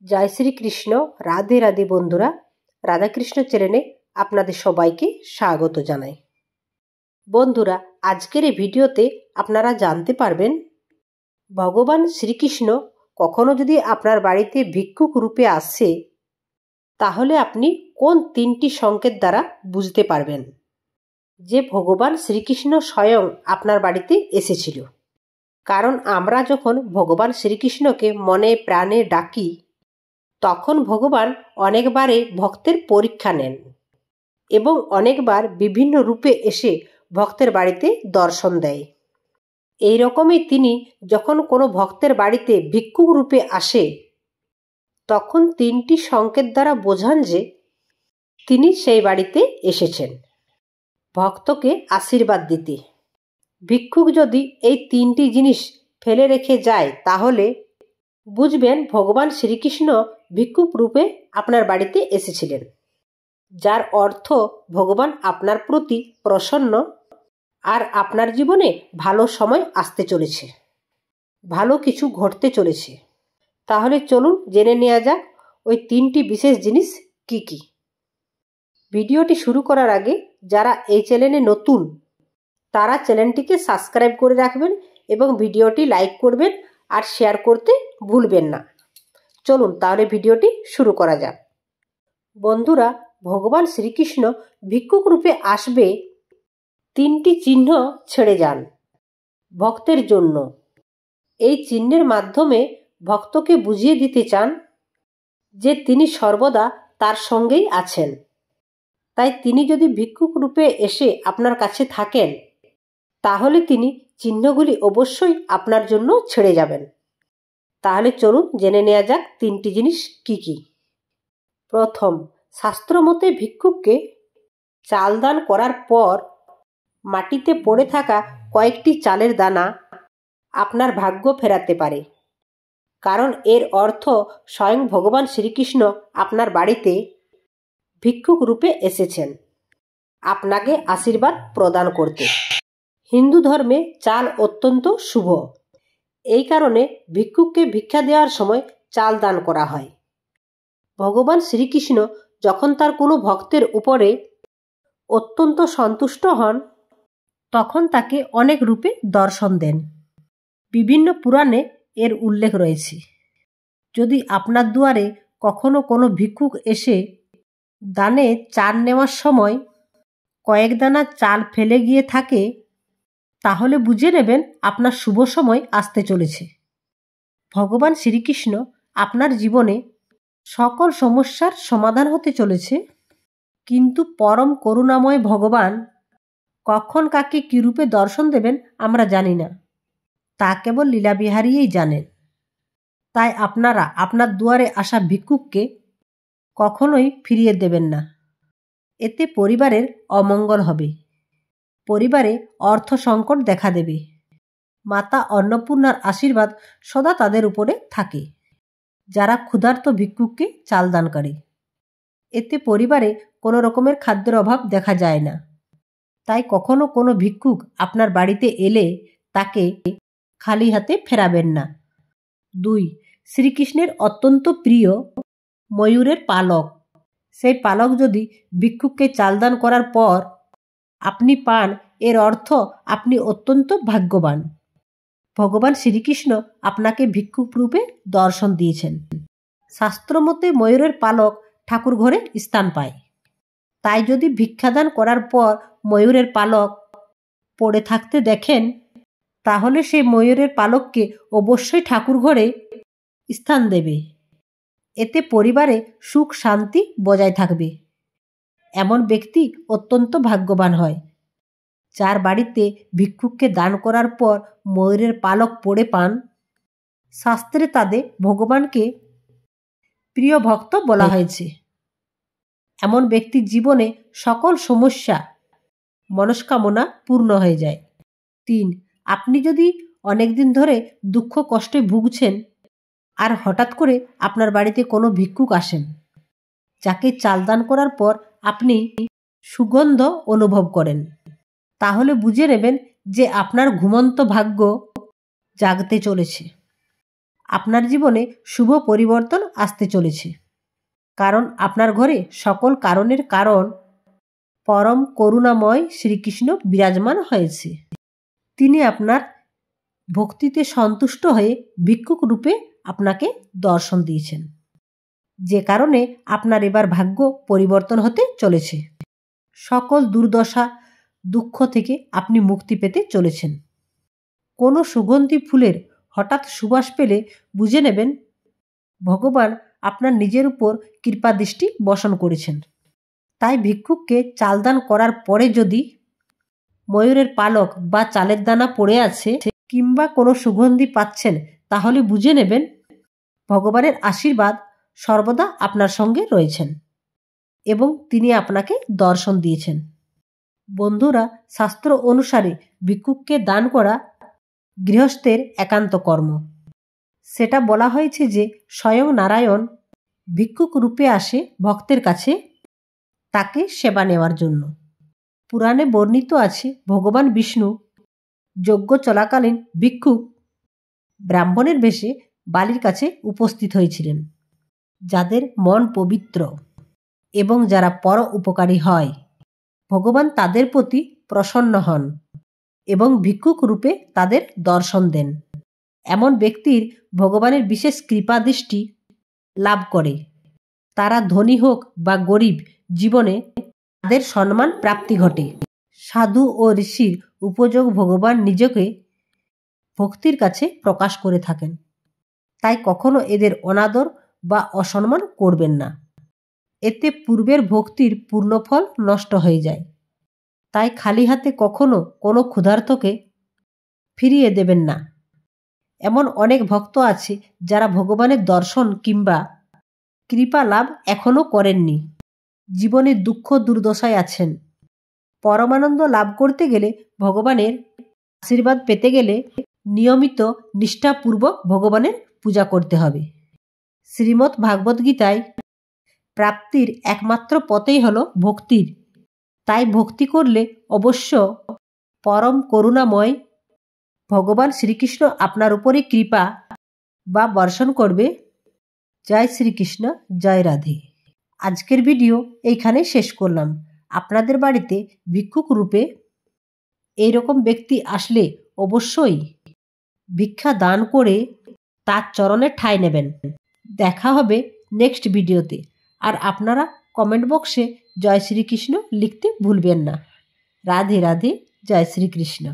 জয় শ্রীকৃষ্ণ। রাধে রাধে বন্ধুরা, রাধাকৃষ্ণ চ্যানেলে আপনাদের সবাইকে স্বাগত জানাই। বন্ধুরা, আজকের এই ভিডিওতে আপনারা জানতে পারবেন ভগবান শ্রীকৃষ্ণ কখনো যদি আপনার বাড়িতে ভিক্ষুক রূপে আসে তাহলে আপনি কোন তিনটি সংকেত দ্বারা বুঝতে পারবেন যে ভগবান শ্রীকৃষ্ণ স্বয়ং আপনার বাড়িতে এসেছিল। কারণ আমরা যখন ভগবান শ্রীকৃষ্ণকে মনে প্রাণে ডাকি তখন ভগবান অনেকবারে ভক্তের পরীক্ষা নেন এবং অনেকবার বিভিন্ন রূপে এসে ভক্তের বাড়িতে দর্শন দেয়। এই রকমই তিনি যখন কোনো ভক্তের বাড়িতে ভিক্ষুক রূপে আসে তখন তিনটি সংকেত দ্বারা বোঝান যে তিনি সেই বাড়িতে এসেছেন ভক্তকে আশীর্বাদ দিতে। ভিক্ষুক যদি এই তিনটি জিনিস ফেলে রেখে যায় তাহলে বুঝবেন ভগবান শ্রীকৃষ্ণ ভিক্ষুক রূপে আপনার বাড়িতে এসেছিলেন, যার অর্থ ভগবান আপনার প্রতি প্রসন্ন আর আপনার জীবনে ভালো সময় আসতে চলেছে, ভালো কিছু ঘটতে চলেছে। তাহলে চলুন জেনে নেওয়া যাক ওই তিনটি বিশেষ জিনিস কি কি। ভিডিওটি শুরু করার আগে যারা এই চ্যানেলে নতুন তারা চ্যানেলটিকে সাবস্ক্রাইব করে রাখবেন এবং ভিডিওটি লাইক করবেন আর শেয়ার করতে ভুলবেন না। চলুন তাহলে ভিডিওটি শুরু করা যাক। বন্ধুরা, ভগবান শ্রীকৃষ্ণ ভিক্ষুক রূপে আসবে তিনটি চিহ্ন ছেড়ে যান ভক্তের জন্য। এই চিহ্নের মাধ্যমে ভক্তকে বুঝিয়ে দিতে চান যে তিনি সর্বদা তার সঙ্গেই আছেন। তাই তিনি যদি ভিক্ষুক রূপে এসে আপনার কাছে থাকেন তাহলে তিনি চিহ্নগুলি অবশ্যই আপনার জন্য ছেড়ে যাবেন। তাহলে চলুন জেনে নেওয়া যাক তিনটি জিনিস কি কি। প্রথম, শাস্ত্রমতে ভিক্ষুককে চাল দান করার পর মাটিতে পড়ে থাকা কয়েকটি চালের দানা আপনার ভাগ্য ফেরাতে পারে। কারণ এর অর্থ স্বয়ং ভগবান শ্রীকৃষ্ণ আপনার বাড়িতে ভিক্ষুক রূপে এসেছেন আপনাকে আশীর্বাদ প্রদান করতে। হিন্দু ধর্মে চাল অত্যন্ত শুভ, এই কারণে ভিক্ষুককে ভিক্ষা দেওয়ার সময় চাল দান করা হয়। ভগবান শ্রীকৃষ্ণ যখন তার কোনো ভক্তের উপরে অত্যন্ত সন্তুষ্ট হন তখন তাকে অনেক রূপে দর্শন দেন। বিভিন্ন পুরাণে এর উল্লেখ রয়েছে। যদি আপনার দুয়ারে কখনো কোনো ভিক্ষুক এসে দানে চাল নেওয়ার সময় কয়েক দানা চাল ফেলে গিয়ে থাকে তাহলে বুঝে নেবেন আপনার শুভ সময় আসতে চলেছে। ভগবান শ্রীকৃষ্ণ আপনার জীবনে সকল সমস্যার সমাধান হতে চলেছে, কিন্তু পরম করুণাময় ভগবান কখন কাকে কী রূপে দর্শন দেবেন আমরা জানি না, তা কেবল লীলাবিহারীই জানেন। তাই আপনারা আপনার দুয়ারে আসা ভিক্ষুককে কখনোই ফিরিয়ে দেবেন না। এতে পরিবারের অমঙ্গল হবে, পরিবারে অর্থ সংকট দেখা দেবে। মাতা অন্নপূর্ণার আশীর্বাদ সদা তাদের উপরে থাকে যারা ক্ষুধার্ত ভিক্ষুককে চাল দান করে। এতে পরিবারে কোনো রকমের খাদ্যের অভাব দেখা যায় না। তাই কখনো কোনো ভিক্ষুক আপনার বাড়িতে এলে তাকে খালি হাতে ফেরাবেন না। 2. শ্রীকৃষ্ণের অত্যন্ত প্রিয় ময়ূরের পালক। সেই পালক যদি ভিক্ষুককে চাল দান করার পর আপনি পান এর অর্থ আপনি অত্যন্ত ভাগ্যবান। ভগবান শ্রীকৃষ্ণ আপনাকে ভিক্ষুক রূপে দর্শন দিয়েছেন। শাস্ত্রমতে ময়ূরের পালক ঠাকুর ঘরে স্থান পায়। তাই যদি ভিক্ষাদান করার পর ময়ূরের পালক পড়ে থাকতে দেখেন তাহলে সেই ময়ূরের পালককে অবশ্যই ঠাকুর ঘরে স্থান দেবে। এতে পরিবারে সুখ শান্তি বজায় থাকবে। এমন ব্যক্তি অত্যন্ত ভাগ্যবান হয় যার বাড়িতে ভিক্ষুককে দান করার পর ময়ূরের পালক পড়ে পান। শাস্ত্রে তাদের ভগবানকে প্রিয় ভক্ত বলা হয়েছে। এমন ব্যক্তির জীবনে সকল সমস্যা মনস্কামনা পূর্ণ হয়ে যায়। 3. আপনি যদি অনেকদিন ধরে দুঃখ কষ্টে ভুগছেন আর হঠাৎ করে আপনার বাড়িতে কোনো ভিক্ষুক আসেন যাকে চাল দান করার পর আপনি সুগন্ধ অনুভব করেন তাহলে বুঝে নেবেন যে আপনার ঘুমন্ত ভাগ্য জাগতে চলেছে। আপনার জীবনে শুভ পরিবর্তন আসতে চলেছে, কারণ আপনার ঘরে সকল কারণের কারণ পরম করুণাময় শ্রীকৃষ্ণ বিরাজমান হয়েছে। তিনি আপনার ভক্তিতে সন্তুষ্ট হয়ে ভিক্ষুক রূপে আপনাকে দর্শন দিয়েছেন, যে কারণে আপনার এবার ভাগ্য পরিবর্তন হতে চলেছে। সকল দুর্দশা দুঃখ থেকে আপনি মুক্তি পেতে চলেছেন। কোনো সুগন্ধি ফুলের হঠাৎ সুবাস পেলে বুঝে নেবেন ভগবান আপনার নিজের উপর কৃপাদৃষ্টি বর্ষণ করেছেন। তাই ভিক্ষুককে চালদান করার পরে যদি ময়ূরের পালক বা চালের দানা পড়ে আছে কিংবা কোনো সুগন্ধি পাচ্ছেন, তাহলে বুঝে নেবেন ভগবানের আশীর্বাদ সর্বদা আপনার সঙ্গে রয়েছেন এবং তিনি আপনাকে দর্শন দিয়েছেন। বন্ধুরা, শাস্ত্র অনুসারে ভিক্ষুককে দান করা গৃহস্থের একান্ত কর্ম। সেটা বলা হয়েছে যে স্বয়ং নারায়ণ ভিক্ষুক রূপে আসে ভক্তের কাছে তাকে সেবা নেওয়ার জন্য। পুরাণে বর্ণিত আছে ভগবান বিষ্ণু যজ্ঞ চলাকালীন ভিক্ষুক ব্রাহ্মণের বেশে বালির কাছে উপস্থিত হয়েছিলেন। যাদের মন পবিত্র এবং যারা পর উপকারী হয়, ভগবান তাদের প্রতি প্রসন্ন হন এবং ভিক্ষুক রূপে তাদের দর্শন দেন। এমন ব্যক্তির ভগবানের বিশেষ কৃপাদৃষ্টি লাভ করে। তারা ধনী হোক বা গরিব, জীবনে তাদের সম্মান প্রাপ্তি ঘটে। সাধু ও ঋষির উপযোগ ভগবান নিজেকে ভক্তির কাছে প্রকাশ করে থাকেন। তাই কখনো এদের অনাদর বা অসম্মান করবেন না, এতে পূর্বের ভক্তির পূর্ণফল নষ্ট হয়ে যায়। তাই খালি হাতে কখনো কোনো ক্ষুধার্তকে ফিরিয়ে দেবেন না। এমন অনেক ভক্ত আছে যারা ভগবানের দর্শন কিংবা কৃপা লাভ এখনও করেননি, জীবনে দুঃখ দুর্দশায় আছেন। পরমানন্দ লাভ করতে গেলে, ভগবানের আশীর্বাদ পেতে গেলে নিয়মিত নিষ্ঠাপূর্বক ভগবানের পূজা করতে হবে। শ্রীমদ্ ভাগবত গীতায় প্রাপ্তির একমাত্র পথই হল ভক্তির। তাই ভক্তি করলে অবশ্য পরম করুণাময় ভগবান শ্রীকৃষ্ণ আপনার উপরে কৃপা বা বর্ষণ করবে। জয় শ্রীকৃষ্ণ, জয় রাধে। আজকের ভিডিও এইখানে শেষ করলাম। আপনাদের বাড়িতে ভিক্ষুক রূপে এইরকম ব্যক্তি আসলে অবশ্যই ভিক্ষা দান করে তার চরণে ঠাঁই নেবেন। দেখা হবে নেক্সট ভিডিওতে। আর আপনারা কমেন্ট বক্সে জয় শ্রীকৃষ্ণ লিখতে ভুলবেন না। রাধে রাধে, জয় শ্রীকৃষ্ণ।